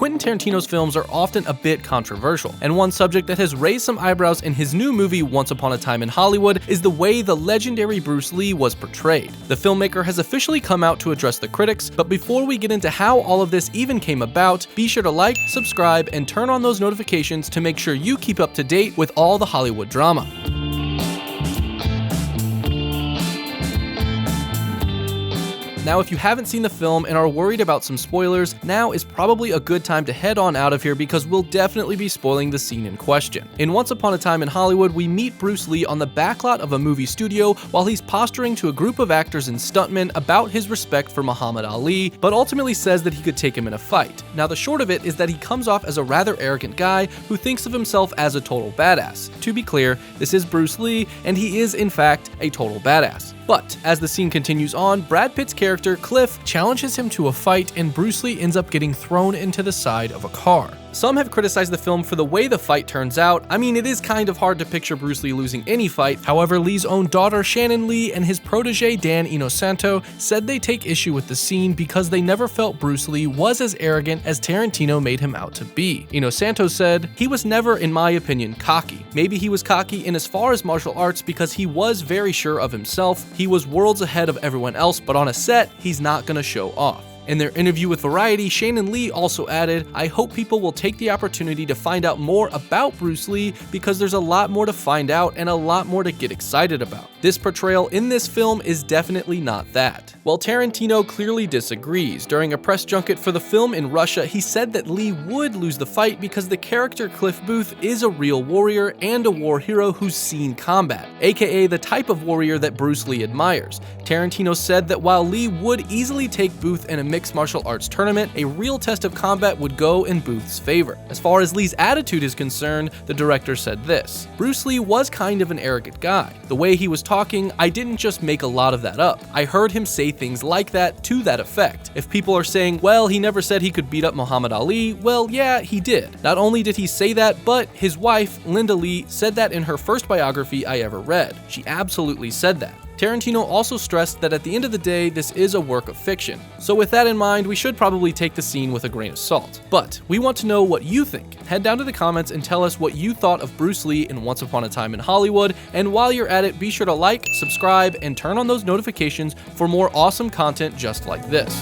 Quentin Tarantino's films are often a bit controversial, and one subject that has raised some eyebrows in his new movie Once Upon a Time in Hollywood is the way the legendary Bruce Lee was portrayed. The filmmaker has officially come out to address the critics, but before we get into how all of this even came about, be sure to like, subscribe, and turn on those notifications to make sure you keep up to date with all the Hollywood drama. Now, if you haven't seen the film and are worried about some spoilers, now is probably a good time to head on out of here because we'll definitely be spoiling the scene in question. In Once Upon a Time in Hollywood, we meet Bruce Lee on the backlot of a movie studio while he's posturing to a group of actors and stuntmen about his respect for Muhammad Ali, but ultimately says that he could take him in a fight. Now, the short of it is that he comes off as a rather arrogant guy who thinks of himself as a total badass. To be clear, this is Bruce Lee, and he is in fact a total badass. But as the scene continues on, Brad Pitt's character, Cliff, challenges him to a fight and Bruce Lee ends up getting thrown into the side of a car. Some have criticized the film for the way the fight turns out. I mean, it is kind of hard to picture Bruce Lee losing any fight. However, Lee's own daughter Shannon Lee and his protege Dan Inosanto said they take issue with the scene because they never felt Bruce Lee was as arrogant as Tarantino made him out to be. Inosanto said, "He was never, in my opinion, cocky. Maybe he was cocky in as far as martial arts because he was very sure of himself. He was worlds ahead of everyone else, but on a set, he's not gonna show off." In their interview with Variety, Shannon Lee also added, "I hope people will take the opportunity to find out more about Bruce Lee because there's a lot more to find out and a lot more to get excited about. This portrayal in this film is definitely not that." While Tarantino clearly disagrees. During a press junket for the film in Russia, he said that Lee would lose the fight because the character Cliff Booth is a real warrior and a war hero who's seen combat, aka the type of warrior that Bruce Lee admires. Tarantino said that while Lee would easily take Booth in a mixed martial arts tournament, a real test of combat would go in Booth's favor. As far as Lee's attitude is concerned, the director said this: "Bruce Lee was kind of an arrogant guy. The way he was talking, I didn't just make a lot of that up. I heard him say things like that to that effect. If people are saying, well, he never said he could beat up Muhammad Ali, well, yeah, he did. Not only did he say that, but his wife, Linda Lee, said that in her first biography I ever read. She absolutely said that." Tarantino also stressed that at the end of the day, this is a work of fiction. So with that in mind, we should probably take the scene with a grain of salt. But we want to know what you think. Head down to the comments and tell us what you thought of Bruce Lee in Once Upon a Time in Hollywood. And while you're at it, be sure to like, subscribe, and turn on those notifications for more awesome content just like this.